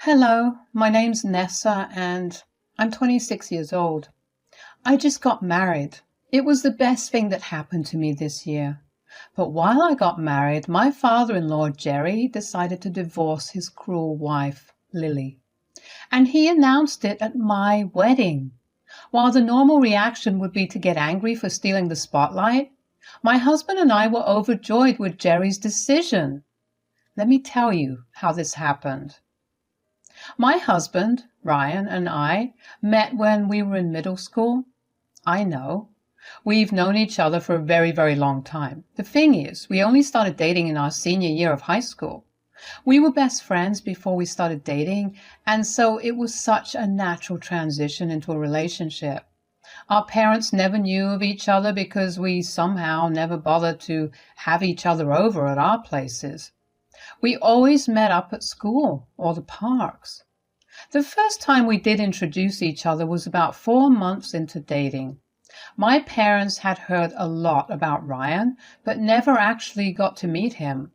Hello, my name's Nessa and I'm 26 years old. I just got married. It was the best thing that happened to me this year. But while I got married, my father-in-law, Jerry, decided to divorce his cruel wife, Lily. And he announced it at my wedding. While the normal reaction would be to get angry for stealing the spotlight, my husband and I were overjoyed with Jerry's decision. Let me tell you how this happened. My husband, Ryan, and I met when we were in middle school. I know. We've known each other for a very, very long time. The thing is, we only started dating in our senior year of high school. We were best friends before we started dating, and so it was such a natural transition into a relationship. Our parents never knew of each other because we somehow never bothered to have each other over at our places. We always met up at school or the parks. The first time we did introduce each other was about 4 months into dating. My parents had heard a lot about Ryan, but never actually got to meet him.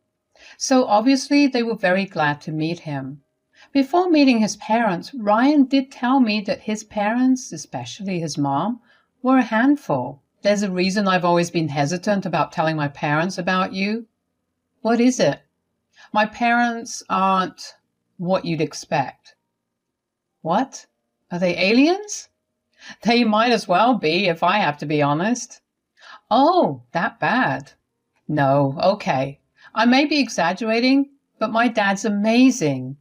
So obviously they were very glad to meet him. Before meeting his parents, Ryan did tell me that his parents, especially his mom, were a handful. There's a reason I've always been hesitant about telling my parents about you. What is it? My parents aren't what you'd expect. What? Are they aliens? They might as well be, if I have to be honest. Oh, that bad. No, okay. I may be exaggerating, but my dad's amazing.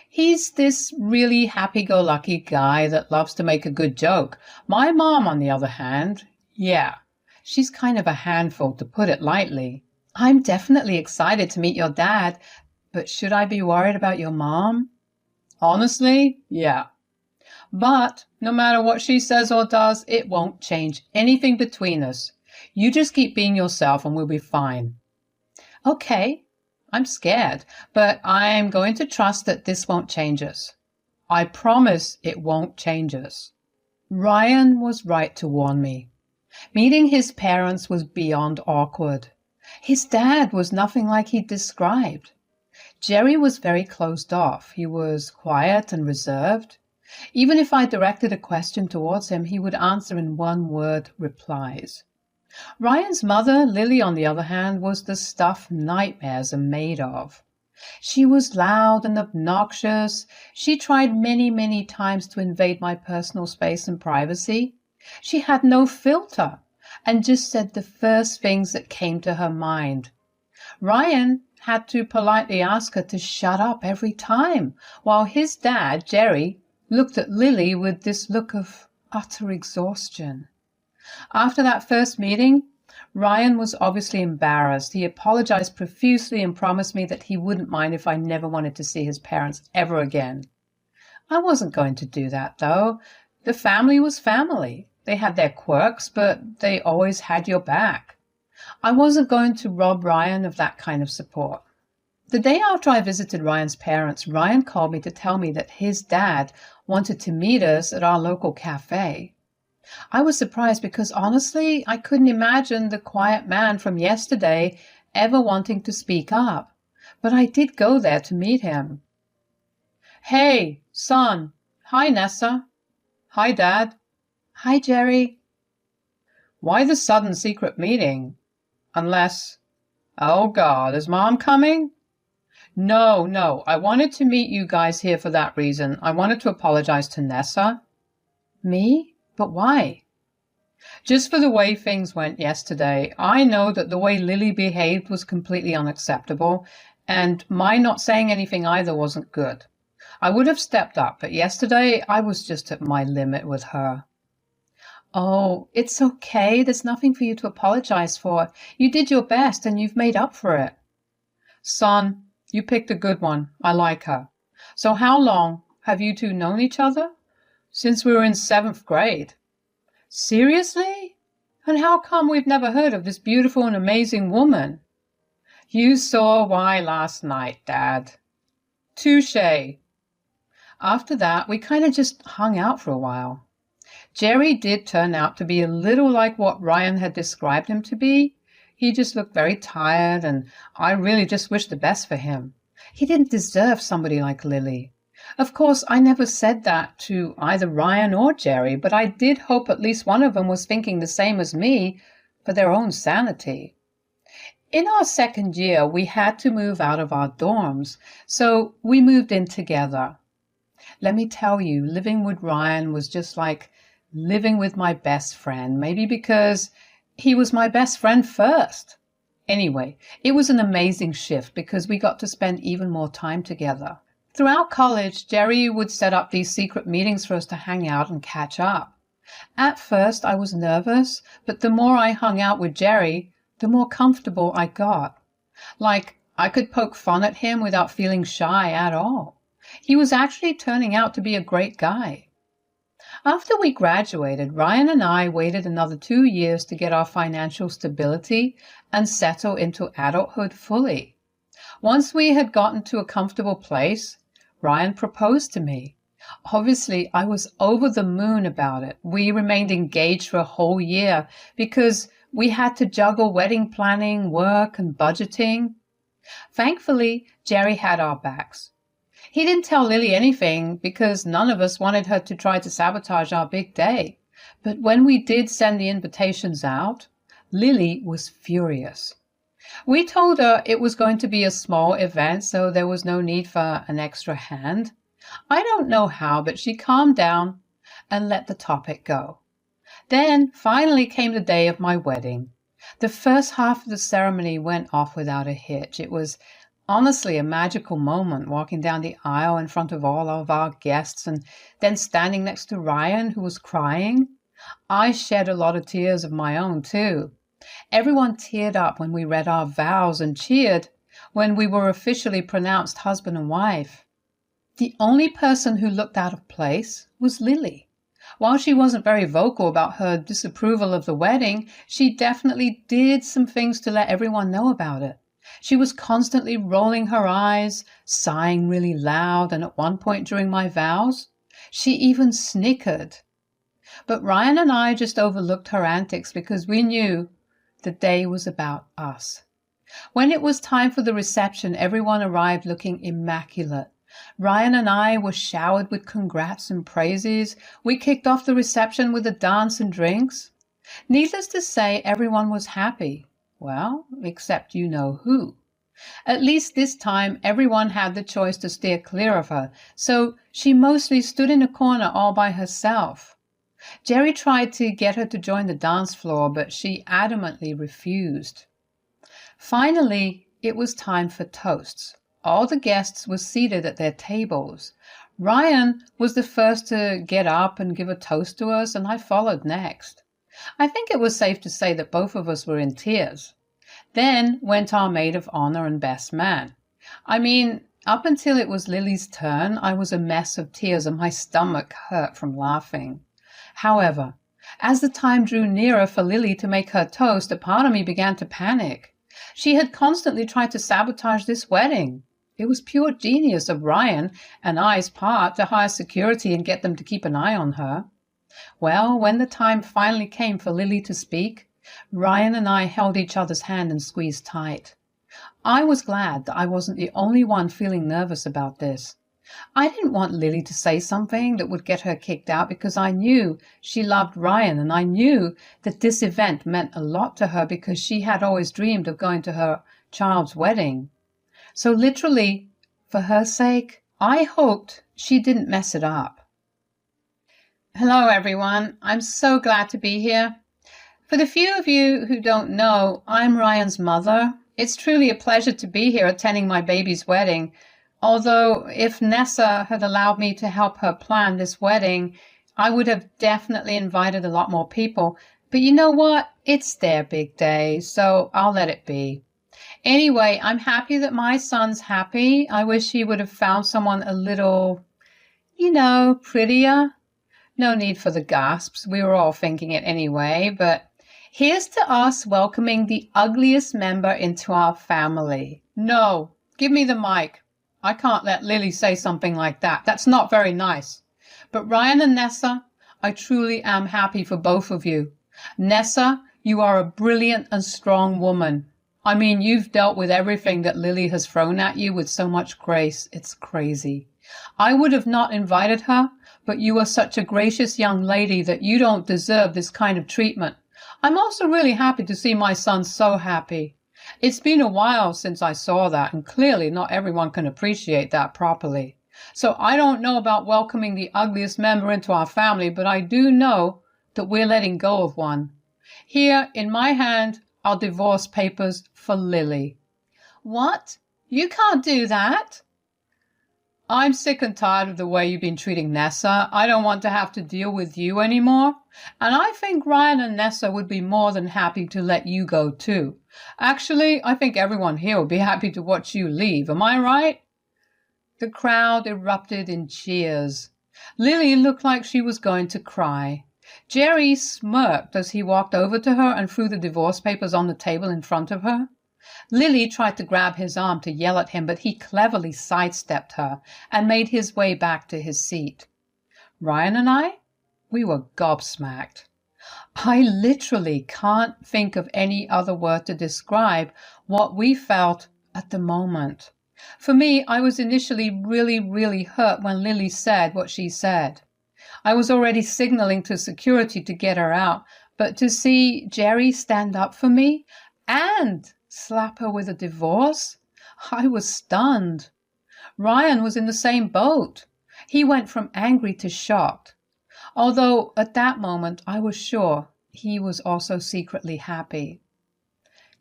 He's this really happy-go-lucky guy that loves to make a good joke. My mom, on the other hand, yeah, she's kind of a handful, to put it lightly. I'm definitely excited to meet your dad, but should I be worried about your mom? Honestly, yeah. But no matter what she says or does, it won't change anything between us. You just keep being yourself and we'll be fine. Okay, I'm scared, but I'm going to trust that this won't change us. I promise it won't change us. Ryan was right to warn me. Meeting his parents was beyond awkward. His dad was nothing like he'd described. Jerry was very closed off. He was quiet and reserved. Even if I directed a question towards him, he would answer in one-word replies. Ryan's mother, Lily, on the other hand, was the stuff nightmares are made of. She was loud and obnoxious. She tried many, many times to invade my personal space and privacy. She had no filter and just said the first things that came to her mind. Ryan had to politely ask her to shut up every time, while his dad, Jerry, looked at Lily with this look of utter exhaustion. After that first meeting, Ryan was obviously embarrassed. He apologized profusely and promised me that he wouldn't mind if I never wanted to see his parents ever again. I wasn't going to do that, though. The family was family. They had their quirks, but they always had your back. I wasn't going to rob Ryan of that kind of support. The day after I visited Ryan's parents, Ryan called me to tell me that his dad wanted to meet us at our local cafe. I was surprised because honestly, I couldn't imagine the quiet man from yesterday ever wanting to speak up. But I did go there to meet him. Hey, son. Hi, Nessa. Hi, Dad. Hi, Jerry. Why the sudden secret meeting? Unless, oh God, is Mom coming? No, I wanted to meet you guys here for that reason. I wanted to apologize to Nessa. Me? But why? Just for the way things went yesterday. I know that the way Lily behaved was completely unacceptable, and my not saying anything either wasn't good. I would have stepped up, but yesterday I was just at my limit with her. Oh, it's okay. There's nothing for you to apologize for. You did your best and you've made up for it. Son, you picked a good one. I like her. So how long have you two known each other? Since we were in 7th grade. Seriously? And how come we've never heard of this beautiful and amazing woman? You saw why last night, Dad. Touché. After that, we kind of just hung out for a while. Jerry did turn out to be a little like what Ryan had described him to be. He just looked very tired, and I really just wished the best for him. He didn't deserve somebody like Lily. Of course, I never said that to either Ryan or Jerry, but I did hope at least one of them was thinking the same as me for their own sanity. In our second year, we had to move out of our dorms, so we moved in together. Let me tell you, living with Ryan was just like living with my best friend, maybe because he was my best friend first. Anyway, it was an amazing shift because we got to spend even more time together. Throughout college, Jerry would set up these secret meetings for us to hang out and catch up. At first, I was nervous, but the more I hung out with Jerry, the more comfortable I got. Like, I could poke fun at him without feeling shy at all. He was actually turning out to be a great guy. After we graduated, Ryan and I waited another 2 years to get our financial stability and settle into adulthood fully. Once we had gotten to a comfortable place, Ryan proposed to me. Obviously, I was over the moon about it. We remained engaged for a whole year because we had to juggle wedding planning, work, and budgeting. Thankfully, Jerry had our backs. He didn't tell Lily anything because none of us wanted her to try to sabotage our big day. But when we did send the invitations out, Lily was furious. We told her it was going to be a small event, so there was no need for an extra hand. I don't know how, but she calmed down and let the topic go. Then finally came the day of my wedding. The first half of the ceremony went off without a hitch. It was honestly a magical moment, walking down the aisle in front of all of our guests and then standing next to Ryan, who was crying. I shed a lot of tears of my own, too. Everyone teared up when we read our vows and cheered when we were officially pronounced husband and wife. The only person who looked out of place was Lily. While she wasn't very vocal about her disapproval of the wedding, she definitely did some things to let everyone know about it. She was constantly rolling her eyes, sighing really loud, and at one point during my vows, she even snickered. But Ryan and I just overlooked her antics because we knew the day was about us. When it was time for the reception, everyone arrived looking immaculate. Ryan and I were showered with congrats and praises. We kicked off the reception with a dance and drinks. Needless to say, everyone was happy. Well, except you know who. At least this time, everyone had the choice to steer clear of her, so she mostly stood in a corner all by herself. Jerry tried to get her to join the dance floor, but she adamantly refused. Finally, it was time for toasts. All the guests were seated at their tables. Ryan was the first to get up and give a toast to us, and I followed next. I think it was safe to say that both of us were in tears. Then went our maid of honor and best man. I mean, up until it was Lily's turn, I was a mess of tears and my stomach hurt from laughing. However, as the time drew nearer for Lily to make her toast, a part of me began to panic. She had constantly tried to sabotage this wedding. It was pure genius of Ryan and I's part to hire security and get them to keep an eye on her. Well, when the time finally came for Lily to speak, Ryan and I held each other's hand and squeezed tight. I was glad that I wasn't the only one feeling nervous about this. I didn't want Lily to say something that would get her kicked out because I knew she loved Ryan and I knew that this event meant a lot to her because she had always dreamed of going to her child's wedding. So literally, for her sake, I hoped she didn't mess it up. Hello everyone, I'm so glad to be here. For the few of you who don't know, I'm Ryan's mother. It's truly a pleasure to be here attending my baby's wedding. Although if Nessa had allowed me to help her plan this wedding, I would have definitely invited a lot more people. But you know what? It's their big day, so I'll let it be. Anyway, I'm happy that my son's happy. I wish he would have found someone a little, prettier. No need for the gasps. We were all thinking it anyway, but here's to us welcoming the ugliest member into our family. No, give me the mic. I can't let Lily say something like that. That's not very nice. But Ryan and Nessa, I truly am happy for both of you. Nessa, you are a brilliant and strong woman. I mean, you've dealt with everything that Lily has thrown at you with so much grace. It's crazy. I would have not invited her, but you are such a gracious young lady that you don't deserve this kind of treatment. I'm also really happy to see my son so happy. It's been a while since I saw that, and clearly not everyone can appreciate that properly. So I don't know about welcoming the ugliest member into our family, but I do know that we're letting go of one. Here, in my hand, are divorce papers for Lily. What? You can't do that. I'm sick and tired of the way you've been treating Nessa. I don't want to have to deal with you anymore. And I think Ryan and Nessa would be more than happy to let you go too. Actually, I think everyone here will be happy to watch you leave. Am I right? The crowd erupted in cheers. Lily looked like she was going to cry. Jerry smirked as he walked over to her and threw the divorce papers on the table in front of her. Lily tried to grab his arm to yell at him, but he cleverly sidestepped her and made his way back to his seat. Ryan and we were gobsmacked. I literally can't think of any other word to describe what we felt at the moment. For me, I was initially really hurt when Lily said what she said. I was already signaling to security to get her out, but to see Jerry stand up for me and slap her with a divorce? I was stunned. Ryan was in the same boat. He went from angry to shocked. Although at that moment I was sure he was also secretly happy.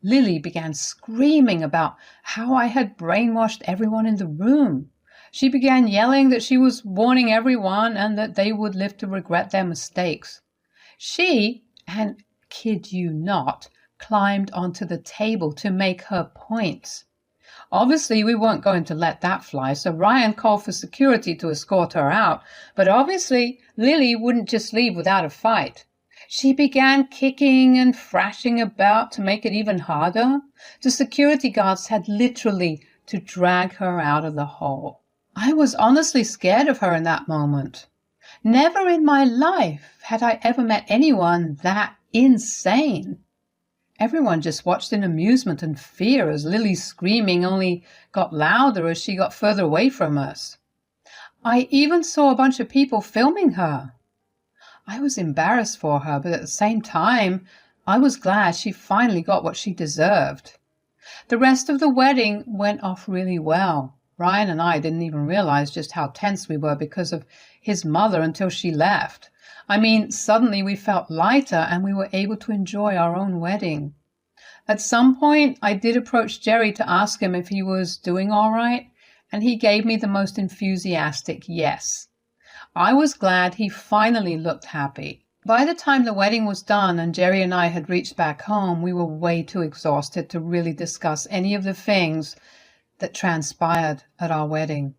Lily began screaming about how I had brainwashed everyone in the room. She began yelling that she was warning everyone and that they would live to regret their mistakes. She, and kid you not, climbed onto the table to make her points. Obviously, we weren't going to let that fly, so Ryan called for security to escort her out. But obviously, Lily wouldn't just leave without a fight. She began kicking and thrashing about to make it even harder. The security guards had literally to drag her out of the hole. I was honestly scared of her in that moment. Never in my life had I ever met anyone that insane. Everyone just watched in amusement and fear as Lily's screaming only got louder as she got further away from us. I even saw a bunch of people filming her. I was embarrassed for her, but at the same time, I was glad she finally got what she deserved. The rest of the wedding went off really well. Ryan and I didn't even realize just how tense we were because of his mother until she left. I mean, suddenly we felt lighter and we were able to enjoy our own wedding. At some point, I did approach Jerry to ask him if he was doing all right, and he gave me the most enthusiastic yes. I was glad he finally looked happy. By the time the wedding was done and Jerry and I had reached back home, we were way too exhausted to really discuss any of the things that transpired at our wedding.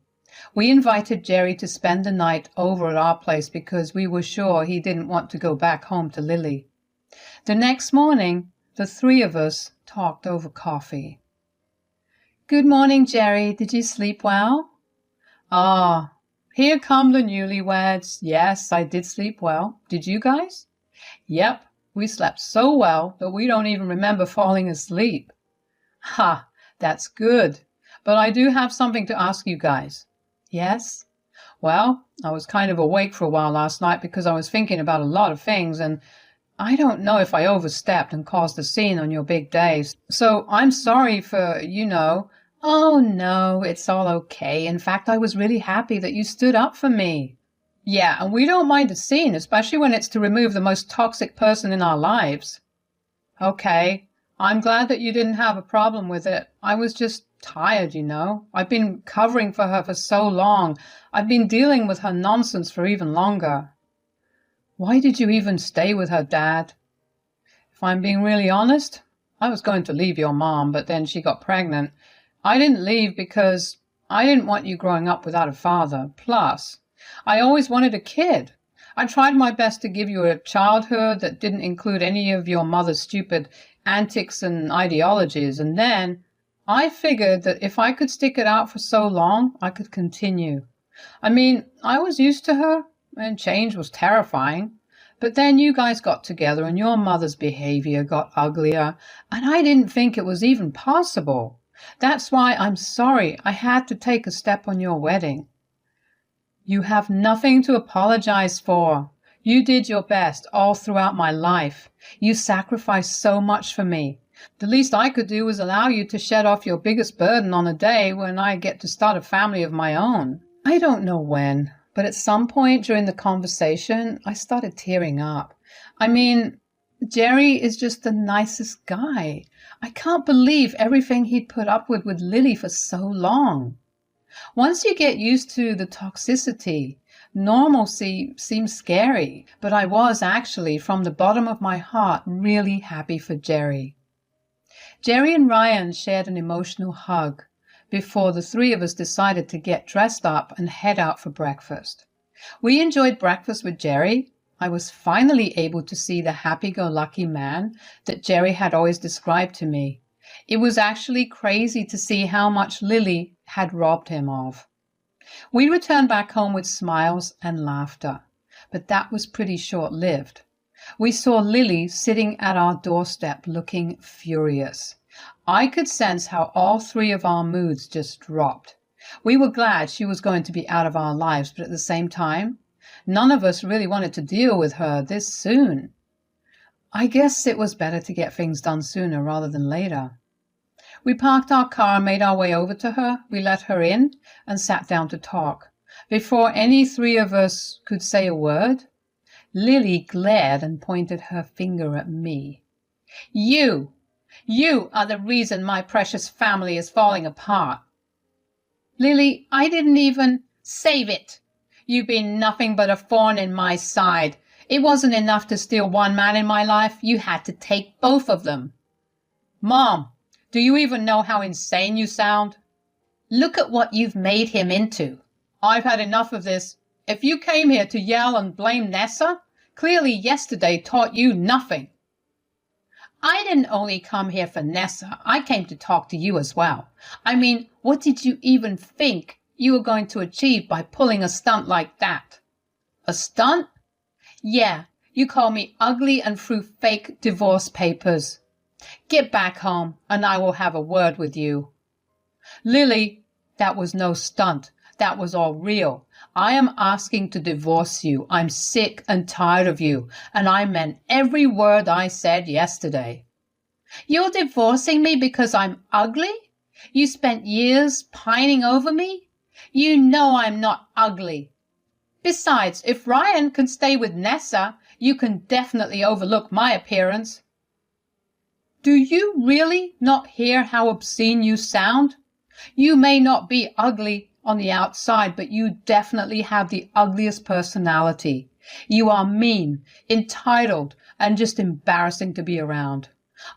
We invited Jerry to spend the night over at our place because we were sure he didn't want to go back home to Lily. The next morning, the three of us talked over coffee. Good morning, Jerry. Did you sleep well? Ah, here come the newlyweds. Yes, I did sleep well. Did you guys? Yep, we slept so well that we don't even remember falling asleep. Ha, that's good. But I do have something to ask you guys. Yes? Well, I was kind of awake for a while last night because I was thinking about a lot of things, and I don't know if I overstepped and caused a scene on your big day. So I'm sorry for, Oh, no, it's all okay. In fact, I was really happy that you stood up for me. Yeah, and we don't mind a scene, especially when it's to remove the most toxic person in our lives. Okay, I'm glad that you didn't have a problem with it. I was just tired, I've been covering for her for so long. I've been dealing with her nonsense for even longer. Why did you even stay with her, Dad? If I'm being really honest, I was going to leave your mom, but then she got pregnant. I didn't leave because I didn't want you growing up without a father. Plus, I always wanted a kid. I tried my best to give you a childhood that didn't include any of your mother's stupid antics and ideologies, and then I figured that if I could stick it out for so long, I could continue. I mean, I was used to her, and change was terrifying. But then you guys got together and your mother's behavior got uglier, and I didn't think it was even possible. That's why I'm sorry I had to take a step on your wedding. You have nothing to apologize for. You did your best all throughout my life. You sacrificed so much for me. The least I could do was allow you to shed off your biggest burden on a day when I get to start a family of my own. I don't know when, but at some point during the conversation, I started tearing up. I mean, Jerry is just the nicest guy. I can't believe everything he'd put up with Lily for so long. Once you get used to the toxicity, normalcy seems scary, but I was actually, from the bottom of my heart, really happy for Jerry. Jerry and Ryan shared an emotional hug before the three of us decided to get dressed up and head out for breakfast. We enjoyed breakfast with Jerry. I was finally able to see the happy-go-lucky man that Jerry had always described to me. It was actually crazy to see how much Lily had robbed him of. We returned back home with smiles and laughter, but that was pretty short-lived. We saw Lily sitting at our doorstep looking furious. I could sense how all three of our moods just dropped. We were glad she was going to be out of our lives, but at the same time, none of us really wanted to deal with her this soon. I guess it was better to get things done sooner rather than later. We parked our car and made our way over to her. We let her in and sat down to talk. Before any three of us could say a word, Lily glared and pointed her finger at me. You are the reason my precious family is falling apart. Lily, I didn't even save it. You've been nothing but a thorn in my side. It wasn't enough to steal one man in my life. You had to take both of them. Mom, do you even know how insane you sound? Look at what you've made him into. I've had enough of this. If you came here to yell and blame Nessa, clearly yesterday taught you nothing. I didn't only come here for Nessa. I came to talk to you as well. I mean, what did you even think you were going to achieve by pulling a stunt like that? A stunt? Yeah, you call me ugly and threw fake divorce papers. Get back home and I will have a word with you. Lily, that was no stunt. That was all real. I am asking to divorce you. I'm sick and tired of you, and I meant every word I said yesterday. You're divorcing me because I'm ugly? You spent years pining over me? You know I'm not ugly. Besides, if Ryan can stay with Nessa, you can definitely overlook my appearance. Do you really not hear how obscene you sound? You may not be ugly on the outside, but you definitely have the ugliest personality. You are mean, entitled, and just embarrassing to be around.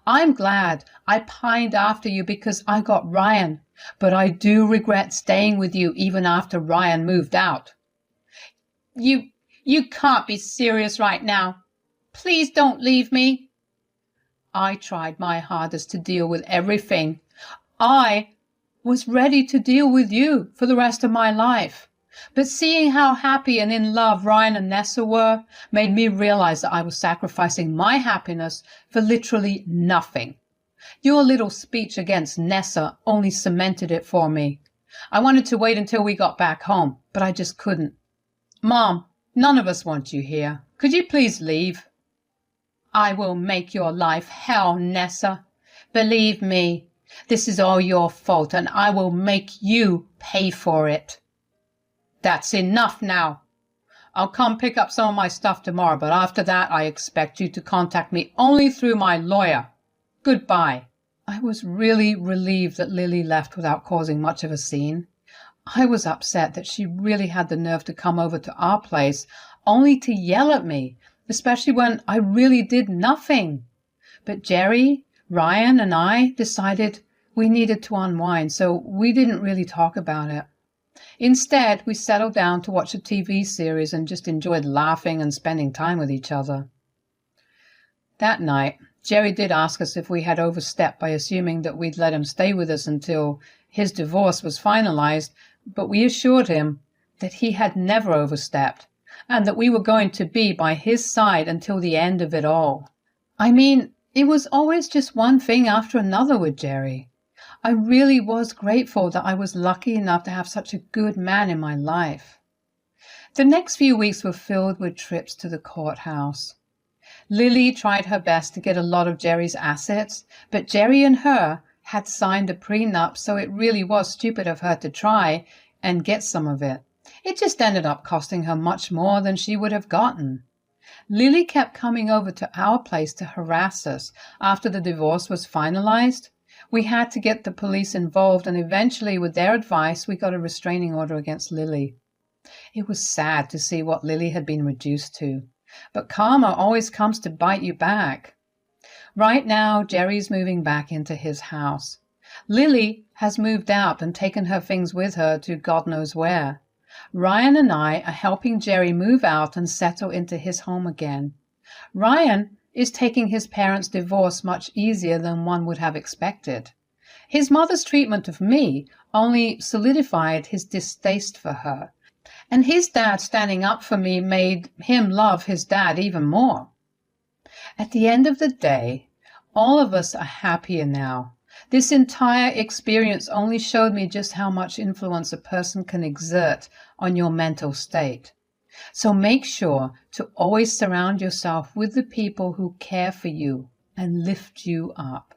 I'm glad I pined after you because I got Ryan, but I do regret staying with you even after Ryan moved out. You can't be serious right now. Please don't leave me. I tried my hardest to deal with everything. I was ready to deal with you for the rest of my life. But seeing how happy and in love Ryan and Nessa were made me realize that I was sacrificing my happiness for literally nothing. Your little speech against Nessa only cemented it for me. I wanted to wait until we got back home, but I just couldn't. Mom, none of us want you here. Could you please leave? I will make your life hell, Nessa. Believe me. This is all your fault, and I will make you pay for it. That's enough now. I'll come pick up some of my stuff tomorrow, but after that I expect you to contact me only through my lawyer. Goodbye. I was really relieved that Lily left without causing much of a scene. I was upset that she really had the nerve to come over to our place only to yell at me, especially when I really did nothing. But Jerry, Ryan, and I decided we needed to unwind, so we didn't really talk about it. Instead, we settled down to watch a TV series and just enjoyed laughing and spending time with each other. That night, Jerry did ask us if we had overstepped by assuming that we'd let him stay with us until his divorce was finalized, but we assured him that he had never overstepped and that we were going to be by his side until the end of it all. I mean, it was always just one thing after another with Jerry. I really was grateful that I was lucky enough to have such a good man in my life. The next few weeks were filled with trips to the courthouse. Lily tried her best to get a lot of Jerry's assets, but Jerry and her had signed a prenup, so it really was stupid of her to try and get some of it. It just ended up costing her much more than she would have gotten. Lily kept coming over to our place to harass us after the divorce was finalized. We had to get the police involved, and eventually, with their advice, we got a restraining order against Lily. It was sad to see what Lily had been reduced to, but karma always comes to bite you back. Right now, Jerry's moving back into his house. Lily has moved out and taken her things with her to God knows where. Ryan and I are helping Jerry move out and settle into his home again. Ryan is taking his parents' divorce much easier than one would have expected. His mother's treatment of me only solidified his distaste for her, and his dad standing up for me made him love his dad even more. At the end of the day, all of us are happier now. This entire experience only showed me just how much influence a person can exert on your mental state. So make sure to always surround yourself with the people who care for you and lift you up.